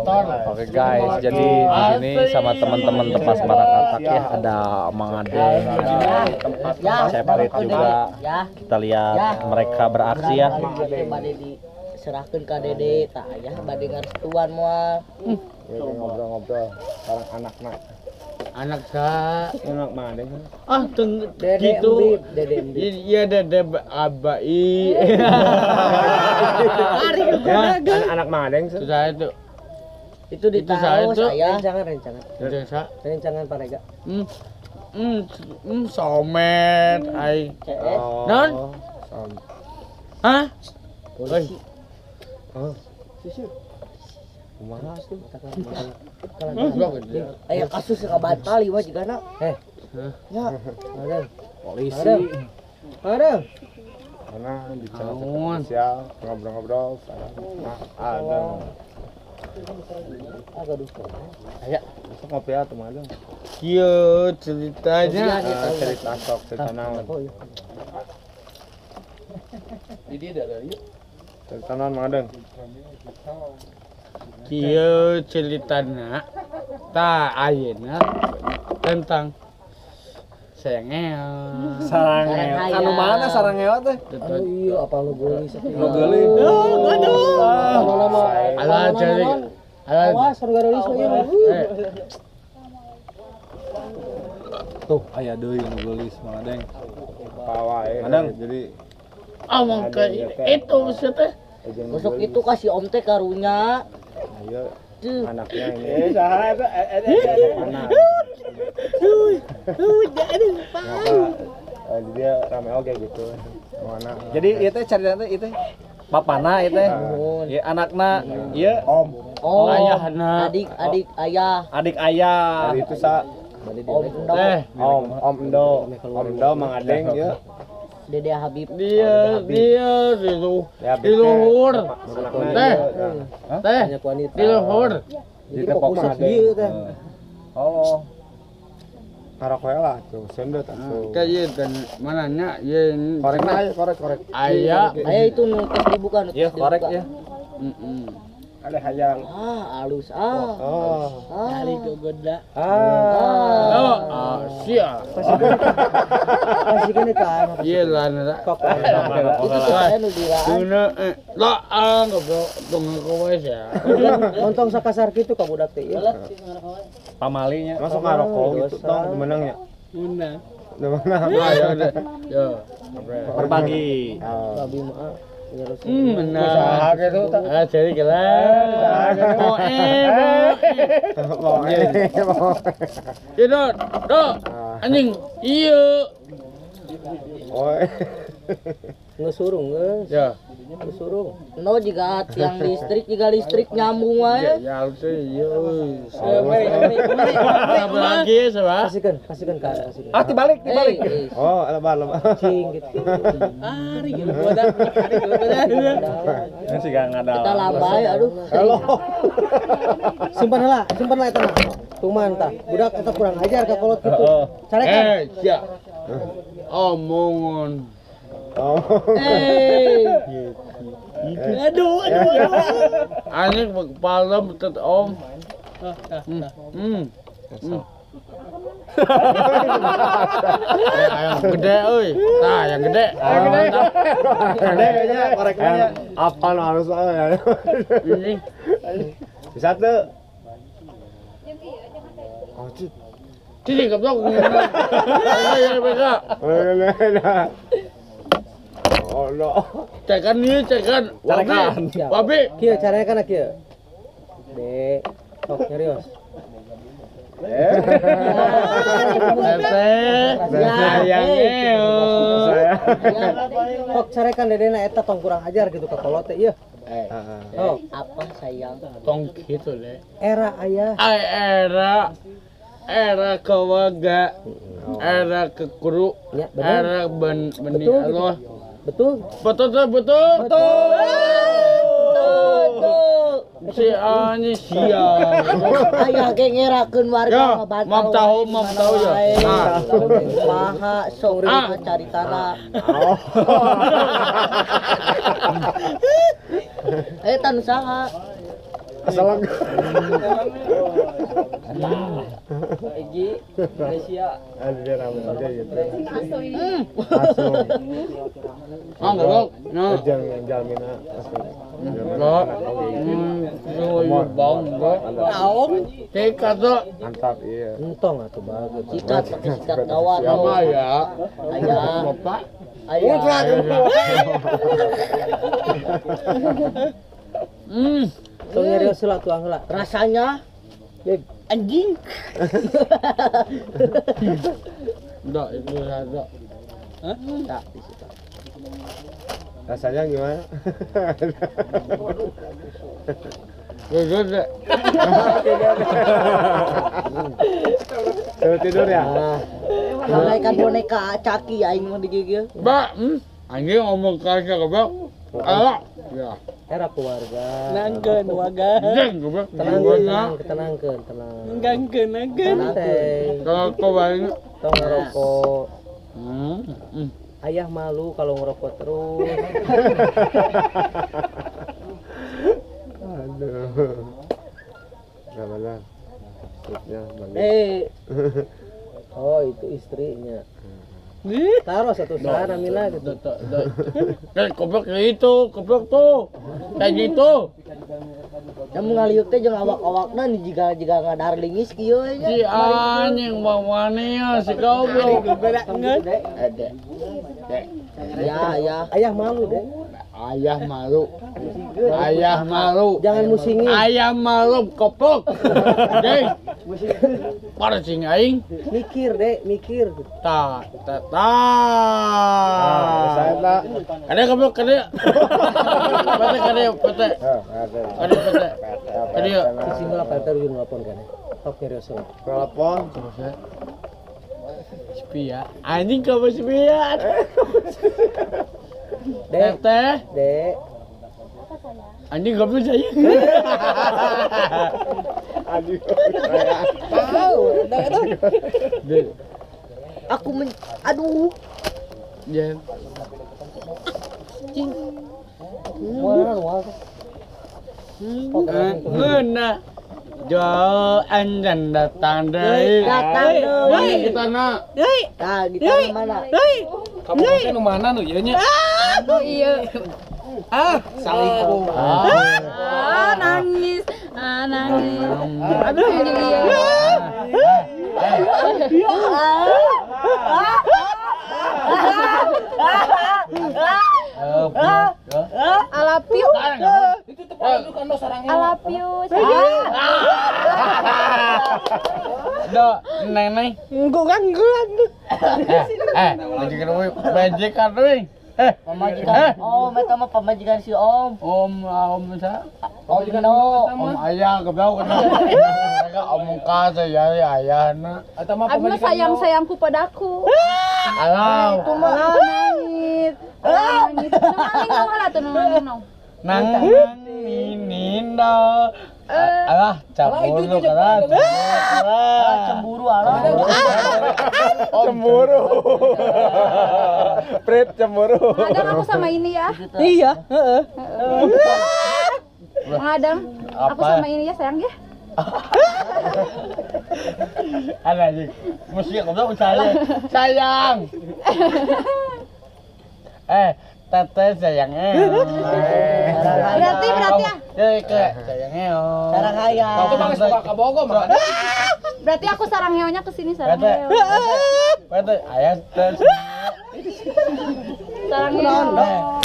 Oke guys, jadi di sini sama teman-teman Tepas Marakatak ya, ada Mang Ade, ada Chef Rit juga. Kita lihat mereka beraksi ya. Serahkan ke Dede, tak ya, bade ngarestuan moal. Ngobrol-ngobrol bareng anak mana deh? Ah, Dede gitu. Dede. Iya Dede abai. Anak mana deh? Itu saya tuh. Itu ditaruh saya. Rencangan Parega. Somet ai. Non? Hah? Polisi. Kumaha tuh? Aya kasus ka batal ieu juga na. Ya, ada. Polisi. Ada. Karena bicara sosial, ngobrol-ngobrol, ada. Agak duka. Aya, masuk ngopi atuh mah. Kieu ceritanya. Cerita naon. Cerita naon Mang Adeng? Kieu ceritana ta ayeuna tentang sengel. Sarangeo. Anu mana sarangeo teh? Iya, apa lu gelis? Lu gelis. Alah cari. Awas, harga gelis ieu. Tuh, aya deui nu gelis Mang Adeng. Pawae. Adeng jadi Omong ke itu maksudnya. Besok itu kasih om teh karunya. ayo Tuh. anaknya ini. Saha eta? Anak. Ngapa? Dia rame oge gitu. Mana? Jadi itu ceritanya itu papana itu ya anakna ya Om. Oh, Ayahna. adik ayah. adik ayah Jadi itu sa Om Endo. Om Do Mang Adeng ya. Dede Habib. Dia di luhur. Teh di luhur. Di tepok Mang Adeng. oh Karakoe lah tuh, sendot atuh. Kayak dan mananya ya Korek. ayah. Aya itu nu tes dibuka nu. ya korek ya Ada hayang. Halus. Oh. Kali gogoda. Siap. Kasih gini kan. Iya lah nara. Itu saya nu diraan. Tuna lah ngobrol tunggu kowe ya. Lontong sakasar kitu ka budak teh. pamalinya Masuk ngarokok gitu tong menang ya. Menang. Menang. Ayo deh. Yo. berbagi Babi mah. Menang. Jadi kelar. Ya do. Anjing. Iya. Oh. Ngesurung geus. Ya. Ngesurung. No juga tiang listrik nyambung wae. Ya harus iya. Apa lagi sama? Kasihkan ka. dibalik Oh, lebar. Cing gitu. Ari bodak. ini sih gak ngadal Kita lambai aduh. Halo. Simpan lah eta mah. Tuman tah. Budak eta kurang ajar ka kolot kitu. Carekan. Ya. Omongan. Oh. Aduh. Anjing kepala betet om. Yang gede euy. Tah, yang gede. Gede nya koreknya. Apa harus ya. Ini Bisa tuh. Oh, Cici goblok. Ya beda. Oh, no. Cekan. Wabi. Kieu caranya kana kieu. Dek. Sok nyarios. Kok carekan dedena eta tong kurang ajar gitu ka kolot teh ieu. Oh, apa sayang? Tong gitu deh. Era ayah. Era kawaga. Era kekuru. Ya, benar. Era benih Betul, Allah. Betul. Betul. Si Ani siap. Ayah ge ngerakeun warga ngebantu. Mam tahu ya. Maha sok cari tanah. Tan saha? Salam. Egi, Malaysia. Ada rambut aja gitu. Masuk ini. Langsung. Ah, goblok. No. Jangan jalmina langsung. Lo. Yo bang, bang. Naon? Teka tuh. Mantap iya. Entong atuh bagus. Sikat pakai sikat kawan. Sama ya. Ayah. Bapak. Ayah. Tong nyarios heula tuang heula. Rasanya anjing. Enggak, itu ada. Tak, di situ. Rasanya gimana? Gede. Sudah tidur ya? Bagaikan boneka caki aing mah digigil. Mbak, anjing ngomong kagak goblok. Alah. Ya. Era keluarga. Nangkeun waga. Jeng goblok. Tenangkeun, tenang. Nangkeun. Santai. Kalau kau banyak. Tong ngerokok. Hmm. Ayah malu kalau ngerokok terus. Aduh. Gak benar. Istrinya bagi. Oh, itu istrinya. Taruh satu sana Mila gitu. Goblok itu, goblok tuh. Kayak gitu. Yang ngaliuk teh jeung awak-awakna nih jika ngadarlingis kieu nya. Si anjing bawanya si goblok. Ada. Ya. Ayah malu deh. Ayah malu. Ayah malu. Jangan musingin. Ayah malu goblok. Deh. Para sing aing. Mikir deh, mikir. Ta. Saya tak. Ada goblok kada. Pete. Ada. Ada. Sing lah Pak Teru nelpon kan. Tok nyarios heula. Telepon. Spia. Anjing kamu spia. Dek, Teh. Dek. Anjing goblok saya. Aduh. Tahu, Deh. aduh. Jen. Ngena. Jo anjan datang deui. Datang deui. Kita na. Tah, di tangan mana? Kamu teh nu mana nu ieu nya? Aduh iya. Salingkuh. Nangis. Nangis. Aduh iya. I love you. I love you. Do, neneng. Ngguan. Majikan we, majikan we. Pamajikan. Oh, eta mah pamajikan si Om. Om sa. Om Dino. Om ayah goblok kana. Mereka omong ka saya ayahna. Atau mah Abi mah sayang-sayangku padaku. Alau. Itu mah nangis. Nangis. Nangis dong lah tuh nangis. Nang Nino. Alah, cabul lu kana. Cemburu alah. Cemburu. Prit cemburu. Adam aku sama ini ya. Iya, heeh. Mang Adam, aku Apa? sama ini ya sayang ya. Ada anjing. Musik goblok sayang. Tete sayangnya. Berarti ya. Sayangnya. Sarang hayang. Itu mah suka ka Bogor mah. Berarti aku sarang heonya ke sini sarang Tete. heo. Tete ayah teh. Sarang heo.